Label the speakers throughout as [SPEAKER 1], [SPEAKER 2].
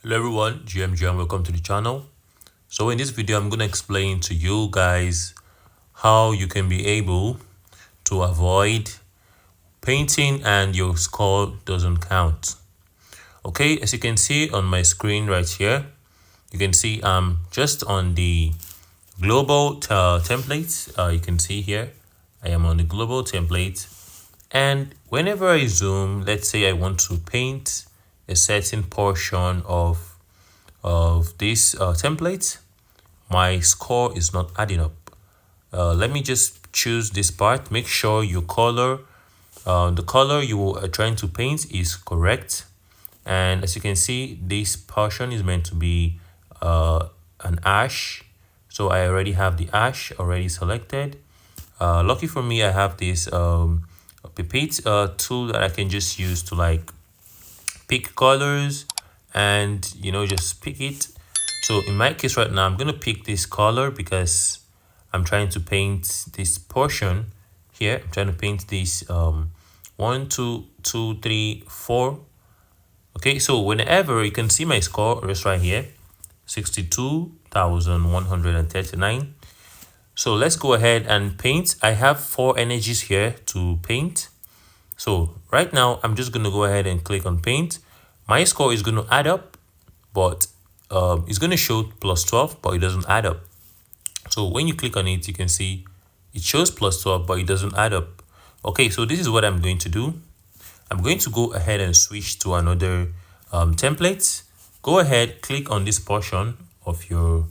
[SPEAKER 1] Hello everyone, GMG and welcome to the channel. So in this video, I'm going to explain to you guys how you can be able to avoid painting and your score doesn't count. Okay, as you can see on my screen right here, you can see I'm just on the global template. You can see here, I am on the global template. And whenever I zoom, let's say I want to paint a certain portion of this template, my score is not adding up. Let me just choose this part. Make sure your color, the color you are trying to paint is correct. And as you can see, this portion is meant to be an ash. So I already have the ash already selected. Lucky for me, I have this pipette tool that I can just use to like pick colors and just pick it. So in my case right now, I'm gonna pick this color because I'm trying to paint this portion here. I'm trying to paint this 1 2 2 3 4. Okay, so whenever you can see my score just right here, 62,139. So let's go ahead and paint. I have 4 energies here to paint. So right now I'm just going to go ahead and click on paint. My score is going to add up, but it's going to show plus 12, but it doesn't add up. So when you click on it, you can see it shows plus 12, but it doesn't add up. Okay, so this is what I'm going to do. I'm going to go ahead and switch to another template. Go ahead, click on this portion of your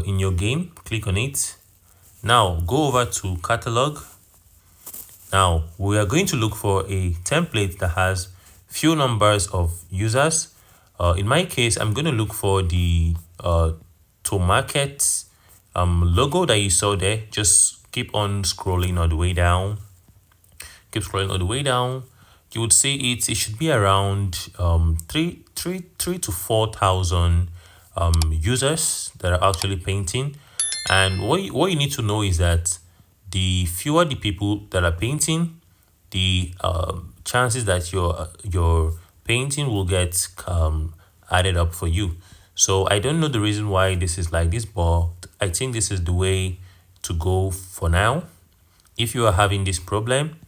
[SPEAKER 1] in your game, click on it. Now go over to catalog. Now we are going to look for a template that has few numbers of users. In my case, I'm going to look for the to market logo that you saw there. Just keep on scrolling all the way down. Keep scrolling all the way down. You would see it should be around 3 to 4,000 users that are actually painting. And what you need to know is that the fewer the people that are painting, the chances that your painting will get added up for you. So I don't know the reason why this is like this, but I think this is the way to go for now if you are having this problem.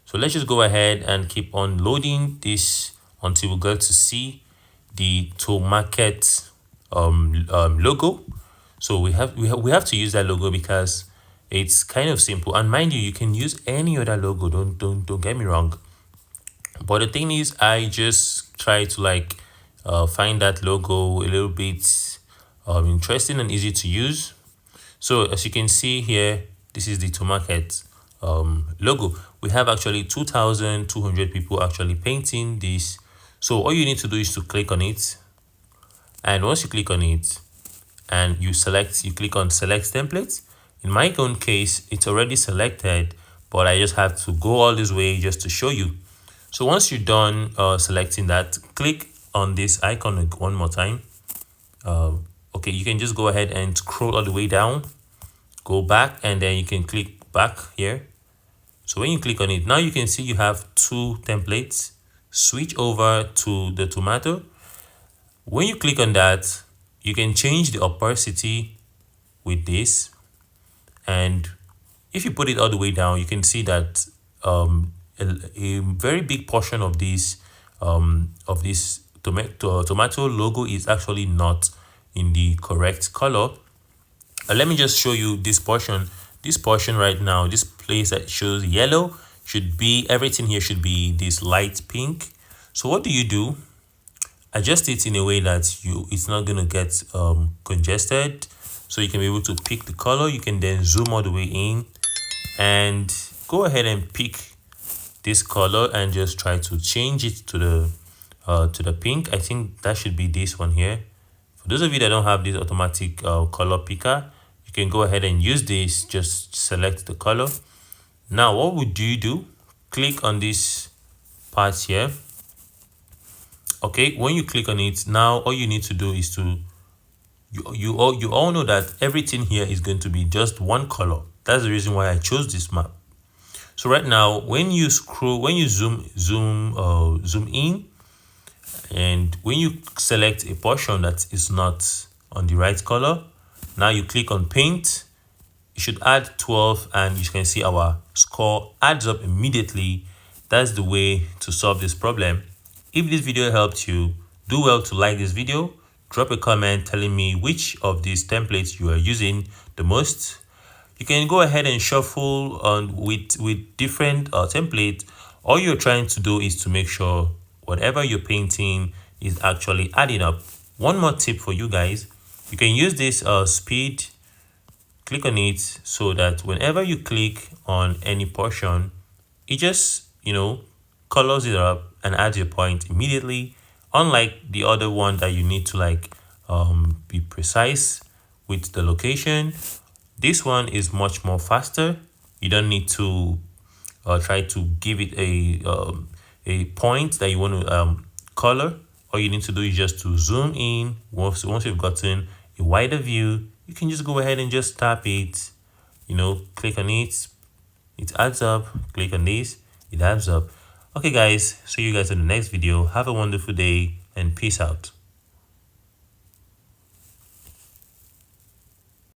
[SPEAKER 1] So let's just go ahead and keep on loading this until we get to see the to market logo. So we have to use that logo because it's kind of simple. And mind you, you can use any other logo. Don't get me wrong. But the thing is, I just try to like find that logo a little bit interesting and easy to use. So as you can see here, this is the to market logo. We have actually 2,200 people actually painting this. So all you need to do is to click on it. And once you click on it and you click on select template. In my own case, it's already selected, but I just have to go all this way just to show you. So once you're done selecting that, click on this icon one more time. Okay, you can just go ahead and scroll all the way down, go back, and then you can click back here. So when you click on it, now you can see you have 2 templates. Switch over to the tomato. When you click on that, you can change the opacity with this. And if you put it all the way down, you can see that a very big portion of this tomato logo is actually not in the correct color. Let me just show you this portion. This portion right now, this place that shows yellow, should be everything here should be this light pink. So what do? Adjust it in a way that it's not gonna get congested. So you can be able to pick the color. You can then zoom all the way in and go ahead and pick this color and just try to change it to the pink. I think that should be this one here. For those of you that don't have this automatic color picker, you can go ahead and use this. Just select the color. Now what would you do? Click on this part here. Okay, when you click on it, now all you need to do is to you all know that everything here is going to be just one color. That's the reason why I chose this map. So right now, when you zoom in, And when you select a portion that is not on the right color, now you click on paint. You should add 12 and you can see our score adds up immediately. That's the way to solve this problem. If this video helped you, do well to like this video, drop a comment telling me which of these templates you are using the most. You can go ahead and shuffle on with different templates. All you're trying to do is to make sure whatever you're painting is actually adding up. One more tip for you guys, you can use this speed. Click on it so that whenever you click on any portion, it just, colors it up and adds your point immediately. Unlike the other one that you need to be precise with the location, this one is much more faster. You don't need to try to give it a point that you want to color. All you need to do is just to zoom in. Once you've gotten a wider view, you can just go ahead and just tap it, click on it, it adds up. Click on this, it adds up. Okay guys, see you guys in the next video. Have a wonderful day and peace out.